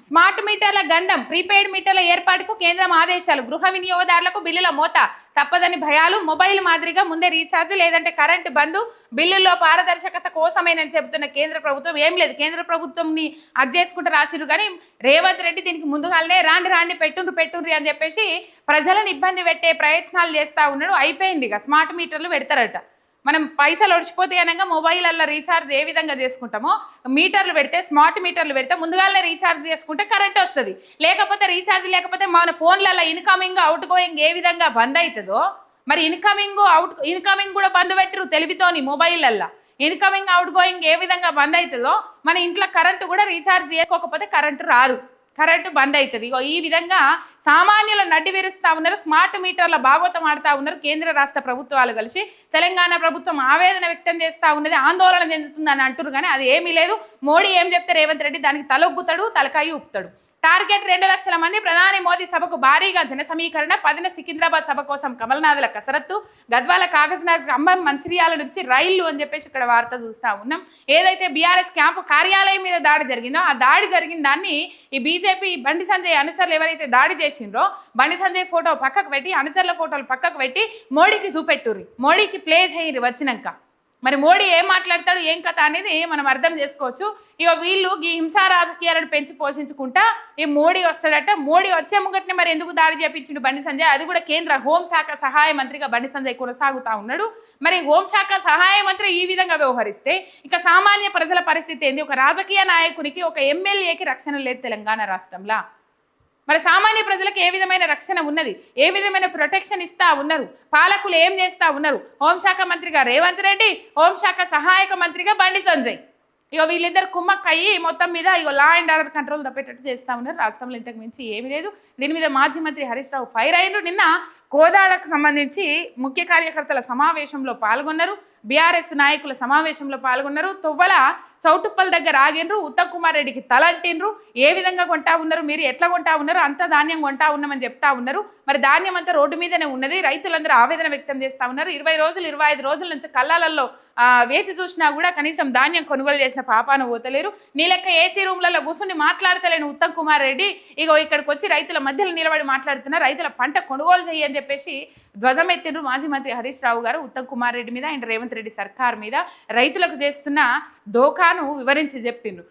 Smart మీటర్ల గండం prepaid మీటర్ల ఏర్పాటుకు కేంద్రం ఆదేశాలు గృహ వినియోగదారులకు బిల్లుల మోత తప్పదని భయాలు మొబైల్ మాదిరిగా ముందే రీఛార్జ్ లేదంటే కరెంటు బంద్ బిల్లుల్లో పారదర్శకత కోసమేనని చెబుతున్న కేంద్ర ప్రభుత్వం ఏం లేదు కేంద్ర ప్రభుత్వంని అది చేసుకుంటూ రాసిరు కానీ రేవంత్ రెడ్డి దీనికి ముందుగానే రాండి పెట్టుండ్రి అని చెప్పేసి ప్రజలను ఇబ్బంది పెట్టే ప్రయత్నాలు చేస్తూ ఉన్నాడు. అయిపోయింది ఇక స్మార్ట్ మీటర్లు పెడతారట. మనం పైసలు ఒడిచిపోతే అనగా మొబైల్లో రీఛార్జ్ ఏ విధంగా చేసుకుంటామో మీటర్లు పెడితే స్మార్ట్ మీటర్లు పెడితే ముందుగానే రీఛార్జ్ చేసుకుంటే కరెంట్ వస్తుంది. లేకపోతే రీఛార్జ్ లేకపోతే మన ఫోన్లలో ఇన్కమింగ్ అవుట్ గోయింగ్ ఏ విధంగా బంద్ అవుతుందో మరి ఇన్కమింగ్ కూడా బంద్ పెట్టరు తెలివితోని మొబైల్లో ఇన్కమింగ్ అవుట్ గోయింగ్ ఏ విధంగా బంద్ అవుతుందో మన ఇంట్లో కరెంటు కూడా రీఛార్జ్ చేసుకోకపోతే కరెంటు రాదు, కరెంటు బంద్ అవుతుంది. ఇగో ఈ విధంగా సామాన్యుల నడ్డి విరుస్తూ ఉన్నారు. స్మార్ట్ మీటర్ల భాగవతం ఆడుతూ ఉన్నారు. కేంద్ర రాష్ట్ర ప్రభుత్వాలు కలిసి తెలంగాణ ప్రభుత్వం ఆవేదన వ్యక్తం చేస్తూ ఉన్నది, ఆందోళన చెందుతుందని అంటారు కానీ అది ఏమీ లేదు. మోడీ ఏం చెప్తే రేవంత్ రెడ్డి దానికి తలొగ్గుతాడు, తలకాయి ఊపుతాడు. టార్గెట్ 2 లక్షల మంది ప్రధాని మోదీ సభకు భారీగా జన సమీకరణ 10న సికింద్రాబాద్ సభ కోసం కమల్నాథుల కసరత్తు గద్వాల కాగజ్నగర్ ఖమ్మం మంచిర్యాల నుంచి రైళ్లు అని చెప్పేసి ఇక్కడ వార్త చూస్తూ ఉన్నాం. ఏదైతే బీఆర్ఎస్ క్యాంపు కార్యాలయం మీద దాడి జరిగిందో ఆ దాడి జరిగిన దాన్ని ఈ బీజేపీ బండి సంజయ్ అనుచరులు ఎవరైతే దాడి చేసిండ్రో బండి సంజయ్ ఫోటో పక్కకు పెట్టి అనుచరుల ఫోటోలు పక్కకు పెట్టి మోడీకి చూపెట్టుర్రి, మోడీకి ప్లే చేయరు వచ్చినాక. మరి మోడీ ఏం మాట్లాడతాడు ఏం కథ అనేది మనం అర్థం చేసుకోవచ్చు. ఇక వీళ్ళు ఈ హింసా రాజకీయాలను పెంచి పోషించుకుంటా ఈ మోడీ వస్తాడట. మోడీ వచ్చే ముంగట్నే మరి ఎందుకు దాడి చేపించిండు బండి సంజయ్, అది కూడా కేంద్ర హోంశాఖ సహాయ మంత్రిగా బండి సంజయ్ కొనసాగుతూ ఉన్నాడు. మరి హోంశాఖ సహాయ మంత్రి ఈ విధంగా వ్యవహరిస్తే ఇక సామాన్య ప్రజల పరిస్థితి ఏంది? ఒక రాజకీయ నాయకునికి ఒక ఎమ్మెల్యేకి రక్షణ లేదు తెలంగాణ రాష్ట్రంలో. మరి సామాన్య ప్రజలకు ఏ విధమైన రక్షణ ఉన్నది, ఏ విధమైన ప్రొటెక్షన్ ఇస్తా ఉన్నారు, పాలకులు ఏం చేస్తూ ఉన్నారు? హోంశాఖ మంత్రిగా రేవంత్ రెడ్డి, హోంశాఖ సహాయక మంత్రిగా బండి సంజయ్. ఇక వీళ్ళిద్దరు కుమ్మక్కయ్యి మొత్తం మీద ఇక లా అండ్ ఆర్డర్ కంట్రోల్ తప్పేటట్టు చేస్తూ ఉన్నారు. రాష్ట్రంలో ఇంతకు మించి ఏమీ లేదు. దీని మీద మాజీ మంత్రి హరీష్ రావు ఫైర్ అయినరు. నిన్న కోదాడకు సంబంధించి ముఖ్య కార్యకర్తల సమావేశంలో పాల్గొన్నారు, బీఆర్ఎస్ నాయకుల సమావేశంలో పాల్గొన్నారు. తొవ్వల చౌటుప్పల్ దగ్గర ఆగినరు, ఉత్తమ్ కుమార్ రెడ్డికి తలంటిండ్రు. ఏ విధంగా కొంటా ఉన్నారు, మీరు ఎట్లా కొంటా ఉన్నారు, అంత ధాన్యం కొంటా ఉన్నామని చెప్తా ఉన్నారు. మరి ధాన్యం అంతా రోడ్డు మీదనే ఉన్నది. రైతులందరూ ఆవేదన వ్యక్తం చేస్తూ ఉన్నారు. 20 రోజులు 25 రోజుల నుంచి కళ్ళాలలో వేచి చూసినా కూడా కనీసం ధాన్యం కొనుగోలు చేసిన పాపాన పోతలేరు. నీ లెక్క ఏసీ రూమ్లలో కూర్చుని మాట్లాడతలేను ఉత్తమ్ కుమార్ రెడ్డి ఇగో ఇక్కడికి వచ్చి రైతుల మధ్యలో నిలబడి మాట్లాడుతున్నారు. రైతుల పంట కొనుగోలు చేయి అని చెప్పేసి ధ్వజమెత్తిండ్రు మాజీ మంత్రి హరీష్ రావు గారు ఉత్తమ్ కుమార్ రెడ్డి మీద అండ్ రేవంత్ రెడ్డి సర్కార్ మీద రైతులకు చేస్తున్న దోఖాను వివరించి చెప్పిండ్రు.